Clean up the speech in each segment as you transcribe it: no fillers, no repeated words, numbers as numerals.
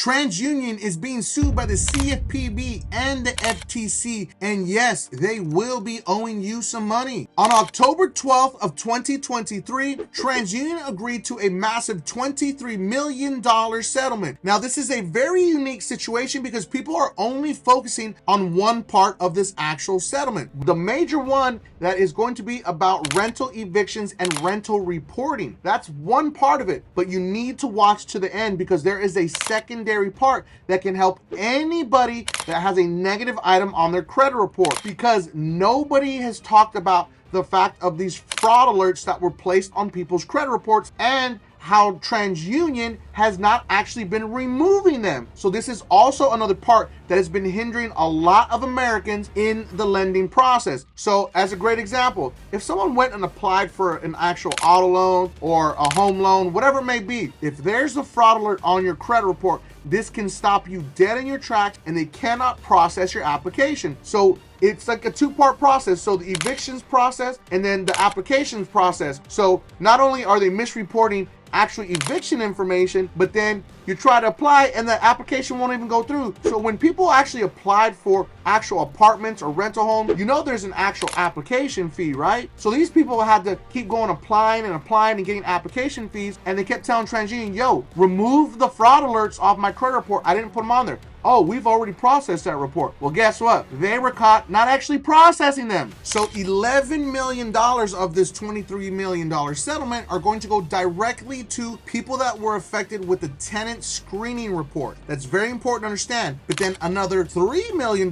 TransUnion is being sued by the CFPB and the FTC, and yes, they will be owing you some money. On October 12th of 2023, TransUnion agreed to a massive $23 million settlement. Now, this is a very unique situation because people are only focusing on one part of this actual settlement. The major one that is going to be about rental evictions and rental reporting. That's one part of it, but you need to watch to the end because there is a secondary part that can help anybody that has a negative item on their credit report, because nobody has talked about the fact of these fraud alerts that were placed on people's credit reports and how TransUnion has not actually been removing them. So this is also another part that has been hindering a lot of Americans in the lending process. So as a great example, if someone went and applied for an actual auto loan or a home loan, whatever it may be, if there's a fraud alert on your credit report, this can stop you dead in your tracks and they cannot process your application. So it's like a two-part process. So the evictions process and then the applications process. So not only are they misreporting actual eviction information, but then you try to apply and the application won't even go through. So when people actually applied for actual apartments or rental homes, you know there's an actual application fee, right? So these people had to keep going applying and getting application fees, and they kept telling TransUnion, yo, remove the fraud alerts off my credit report. I didn't put them on there. Oh, we've already processed that report. Well, guess what? They were caught not actually processing them. So $11 million of this $23 million settlement are going to go directly to people that were affected with the tenant screening report. That's very important to understand. But then another $3 million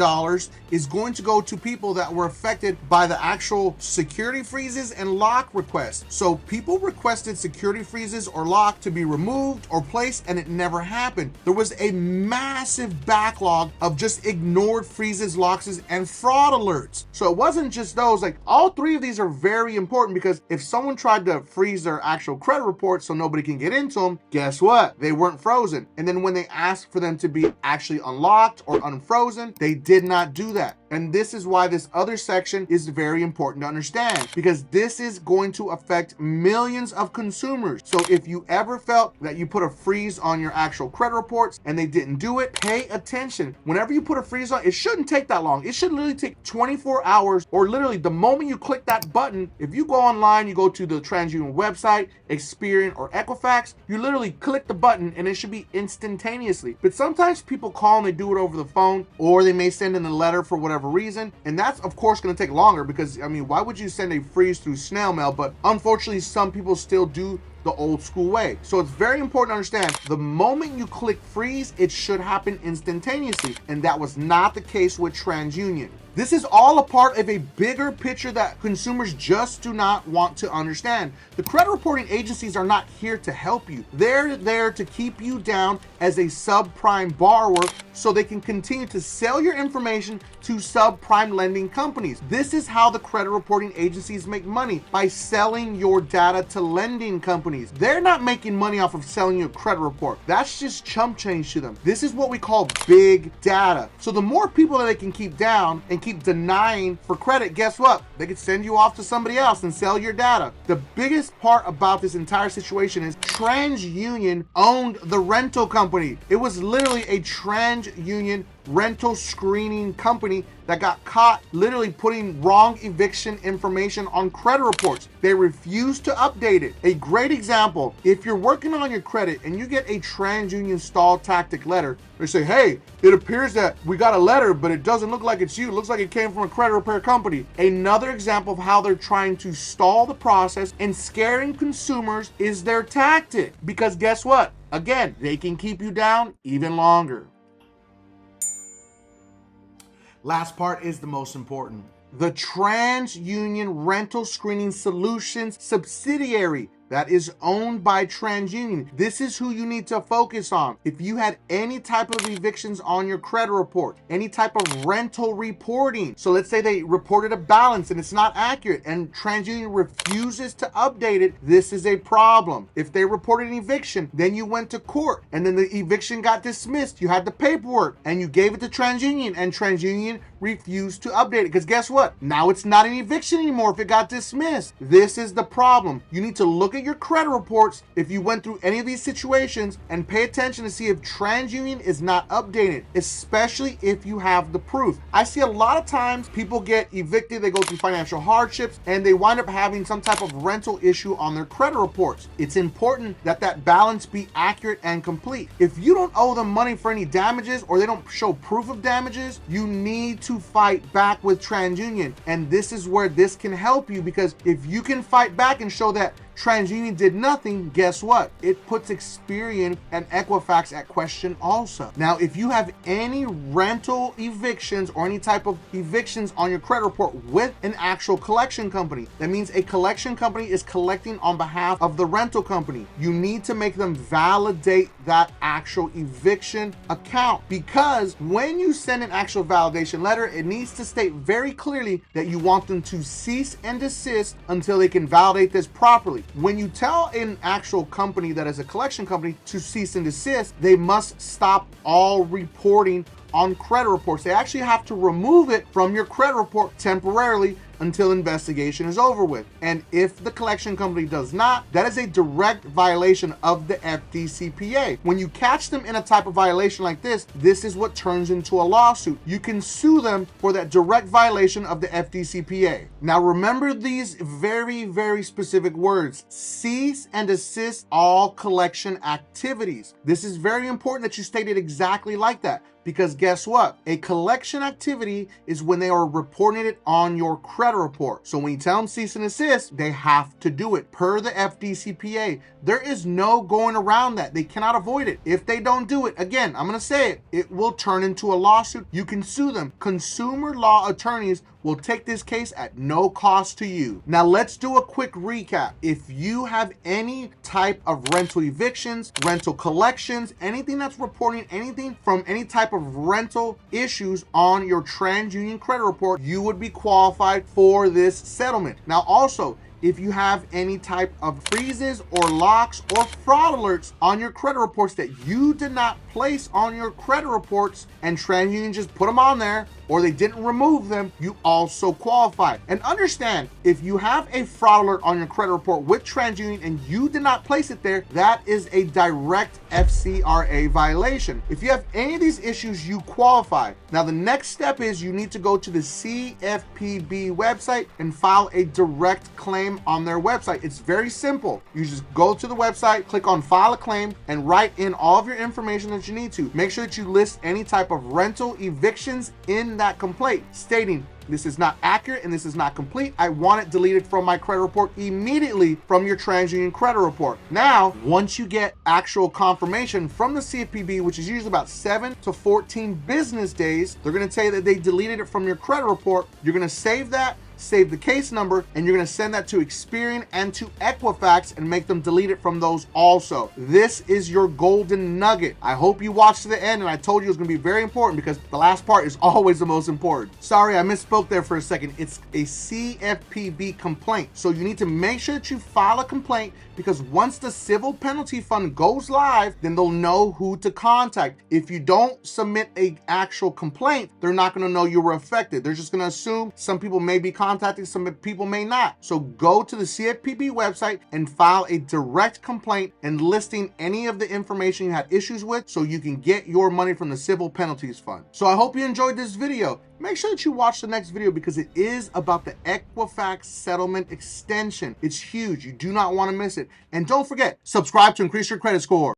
is going to go to people that were affected by the actual security freezes and lock requests. So people requested security freezes or lock to be removed or placed, and it never happened. There was a massive backlog of just ignored freezes, locks, and fraud alerts. So it wasn't just those. Like, all three of these are very important because if someone tried to freeze their actual credit report so nobody can get into them, guess what? They weren't frozen. And then when they asked for them to be actually unlocked or unfrozen, they did not do that. And this is why this other section is very important to understand, because this is going to affect millions of consumers. So if you ever felt that you put a freeze on your actual credit reports and they didn't do it, pay attention. Whenever you put a freeze on, it shouldn't take that long. It should literally take 24 hours, or literally the moment you click that button. If you go online, you go to the TransUnion website, Experian or Equifax, you literally click the button and it should be instantaneously. But sometimes people call and they do it over the phone, or they may send in a letter for whatever reason, and that's of course going to take longer because, I mean, why would you send a freeze through snail mail? But unfortunately, some people still do the old school way. So it's very important to understand, the moment you click freeze, it should happen instantaneously, and that was not the case with TransUnion. This is all a part of a bigger picture that consumers just do not want to understand. The credit reporting agencies are not here to help you. They're there to keep you down as a subprime borrower so they can continue to sell your information to subprime lending companies. This is how the credit reporting agencies make money, by selling your data to lending companies. They're not making money off of selling your credit report. That's just chump change to them. This is what we call big data. So the more people that they can keep down and keep denying for credit, guess what? They could send you off to somebody else and sell your data. The biggest part about this entire situation is TransUnion owned the rental company. It was literally a TransUnion rental screening company that got caught literally putting wrong eviction information on credit reports. They refused to update it. A great example, if you're working on your credit and you get a TransUnion stall tactic letter, they say, hey, it appears that we got a letter, but it doesn't look like it's you. It looks like it came from a credit repair company. Another example of how they're trying to stall the process and scaring consumers is their tactic. Because guess what? Again, they can keep you down even longer. Last part is the most important. The TransUnion Rental Screening Solutions subsidiary that is owned by TransUnion. This is who you need to focus on. If you had any type of evictions on your credit report, any type of rental reporting, so let's say they reported a balance and it's not accurate and TransUnion refuses to update it, this is a problem. If they reported an eviction, then you went to court and then the eviction got dismissed, you had the paperwork and you gave it to TransUnion and TransUnion refused to update it, because guess what? Now it's not an eviction anymore if it got dismissed. This is the problem. You need to look at at your credit reports if you went through any of these situations and pay attention to see if TransUnion is not updated, especially if you have the proof. I see a lot of times people get evicted, they go through financial hardships, and they wind up having some type of rental issue on their credit reports. It's important that that balance be accurate and complete. If you don't owe them money for any damages or they don't show proof of damages, you need to fight back with TransUnion. And this is where this can help you, because if you can fight back and show that TransUnion did nothing, guess what? It puts Experian and Equifax at question also. Now, if you have any rental evictions or any type of evictions on your credit report with an actual collection company, that means a collection company is collecting on behalf of the rental company. You need to make them validate that actual eviction account, because when you send an actual validation letter, it needs to state very clearly that you want them to cease and desist until they can validate this properly. When you tell an actual company that is a collection company to cease and desist, they must stop all reporting on credit reports. They actually have to remove it from your credit report temporarily until investigation is over with. And if the collection company does not, that is a direct violation of the FDCPA. When you catch them in a type of violation like this, this is what turns into a lawsuit. You can sue them for that direct violation of the FDCPA. Now remember these very, very specific words: cease and desist all collection activities. This is very important that you state it exactly like that, because guess what? A collection activity is when they are reporting it on your credit report. So when you tell them cease and desist, they have to do it per the FDCPA. There is no going around that. They cannot avoid it. If they don't do it, again, I'm going to say it, it will turn into a lawsuit. You can sue them. Consumer law attorneys will take this case at no cost to you. Now let's do a quick recap. If you have any type of rental evictions, rental collections, anything that's reporting anything from any type of rental issues on your TransUnion credit report, you would be qualified for this settlement. Now also, if you have any type of freezes or locks or fraud alerts on your credit reports that you did not place on your credit reports and TransUnion just put them on there, or they didn't remove them, you also qualify. And understand, if you have a fraud alert on your credit report with TransUnion and you did not place it there, that is a direct FCRA violation. If you have any of these issues, you qualify. Now the next step is you need to go to the CFPB website and file a direct claim on their website. It's very simple. You just go to the website, click on file a claim, and write in all of your information that you need to. Make sure that you list any type of rental evictions in that complaint, stating this is not accurate and this is not complete. I want it deleted from my credit report immediately from your TransUnion credit report. Now, once you get actual confirmation from the CFPB, which is usually about 7 to 14 business days, they're going to tell you that they deleted it from your credit report. You're going to save that, save the case number, and you're going to send that to Experian and to Equifax and make them delete it from those also. This is your golden nugget. I hope you watched to the end, and I told you it was going to be very important because the last part is always the most important. Sorry, I misspoke there for a second. It's a CFPB complaint. So you need to make sure that you file a complaint, because once the civil penalty fund goes live, then they'll know who to contact. If you don't submit an actual complaint, they're not going to know you were affected. They're just going to assume some people may be contacted, some people may not. So go to the CFPB website and file a direct complaint and listing any of the information you had issues with, so you can get your money from the civil penalties fund. So I hope you enjoyed this video. Make sure that you watch the next video, because it is about the Equifax settlement extension. It's huge. You do not want to miss it. And don't forget, subscribe to increase your credit score.